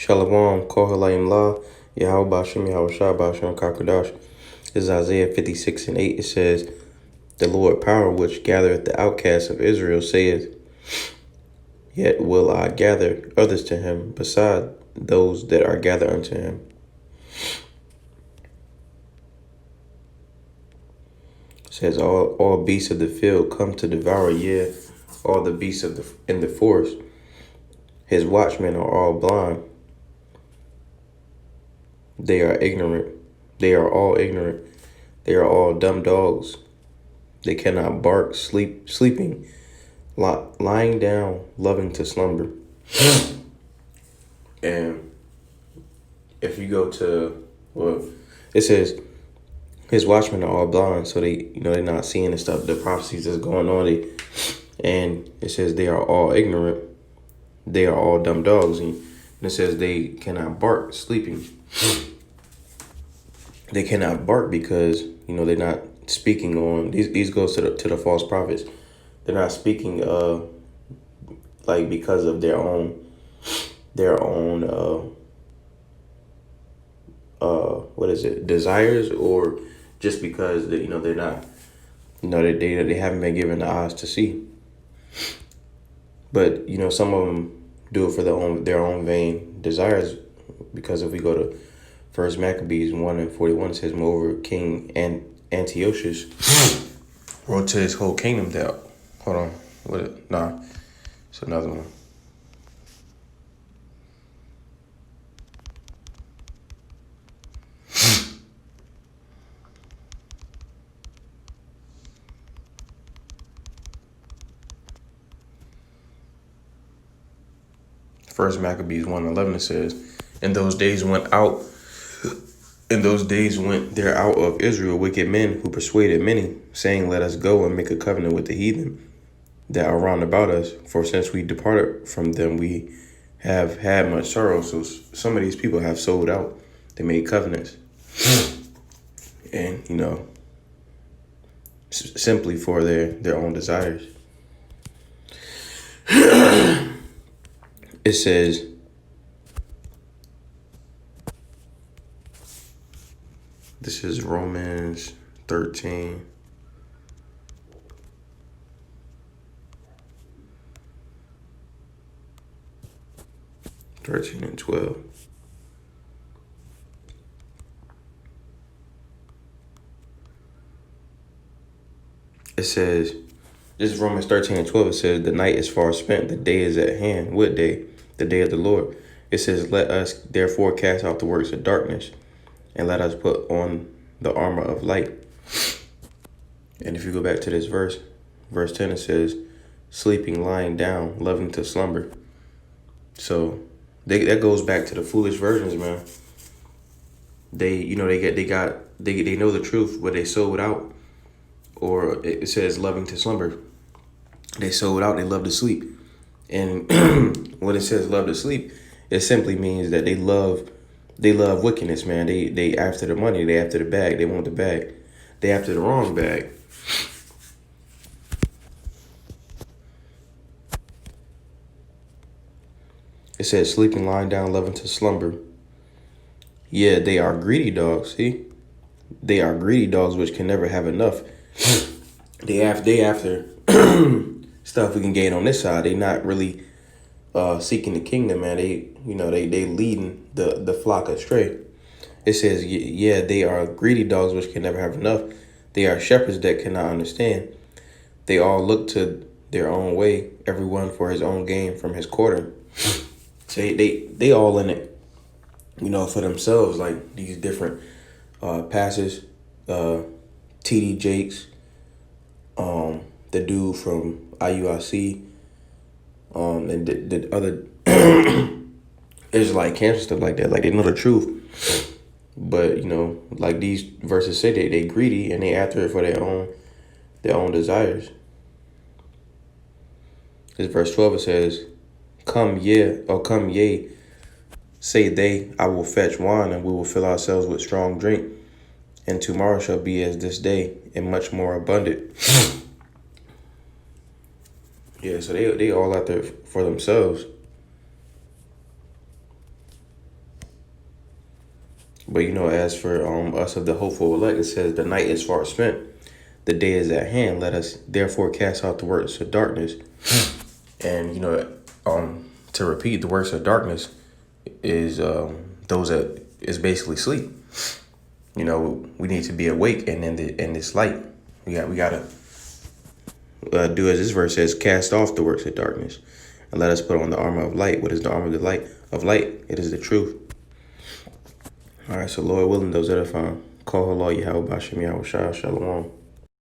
Shalom, Kohalayim La, Yahweh Bashem, Yahweh Shah Bashem, Kakadash. This is Isaiah 56 and 8. It says, The Lord power which gathereth the outcasts of Israel saith, Yet will I gather others to him, beside those that are gathered unto him. It says, all beasts of the field come to devour, yea, all the beasts in the forest. His watchmen are all blind. They are ignorant. They are all ignorant. They are all dumb dogs. They cannot bark, sleeping, lying down, loving to slumber. And if you go to, it says, his watchmen are all blind, so they're not seeing the stuff, the prophecies that's going on. And it says they are all ignorant. They are all dumb dogs. And it says they cannot bark, sleeping. They cannot bark because, they're not speaking on, these goes to the false prophets. They're not speaking, because of their own, desires, or just because they're not, they haven't been given the eyes to see. But some of them do it for their own vain desires, because if we go to First Maccabees 1:41, it says, moreover, King Antiochus wrote to his whole kingdom that, it's another one. First Maccabees 1:11, it says, In those days went there out of Israel wicked men who persuaded many, saying, Let us go and make a covenant with the heathen that are round about us. For since we departed from them, we have had much sorrow. So some of these people have sold out. They made covenants. And, simply for their own desires. It says, this is Romans 13. And 12. It says, this is Romans 13 and 12. It says, the night is far spent, the day is at hand. What day? The day of the Lord. It says, let us therefore cast out the works of darkness, and let us put on the armor of light. And if you go back to this verse 10, it says, sleeping, lying down, loving to slumber. So that goes back to the foolish virgins, man. They know the truth, but they sold out. Or it says loving to slumber. They sold out. They love to sleep. And when it says love to sleep, it simply means that they love wickedness, man. They after the money. They after the bag. They want the bag. They after the wrong bag. It says sleeping, lying down, loving to slumber. Yeah, they are greedy dogs. See, they are greedy dogs which can never have enough. They after stuff we can gain on this side. They not really seeking the kingdom, man. They leading the flock astray. It says, yeah, they are greedy dogs which can never have enough. They are shepherds that cannot understand. They all look to their own way, everyone for his own gain from his quarter. So they all in it, for themselves, like these different passes, TD Jakes, the dude from IUIC, and the other Israelite camps and stuff like that. Like, they know the truth, but like these verses say, they greedy and they after it for their own desires. This verse 12, it says, come ye, say they, I will fetch wine, and we will fill ourselves with strong drink, and tomorrow shall be as this day, and much more abundant. Yeah, so they all out there for themselves. But as for us of the hopeful elect, it says the night is far spent, the day is at hand. Let us therefore cast out the works of darkness. And to repeat, the works of darkness is those that is basically sleep. We need to be awake and in this light. We gotta do as this verse says, cast off the works of darkness, and let us put on the armor of light. What is the armor of the light? It is the truth. All right, so Lord willing, those that have found, call Allah Yahweh Bashem Yahweh Shah Shalom.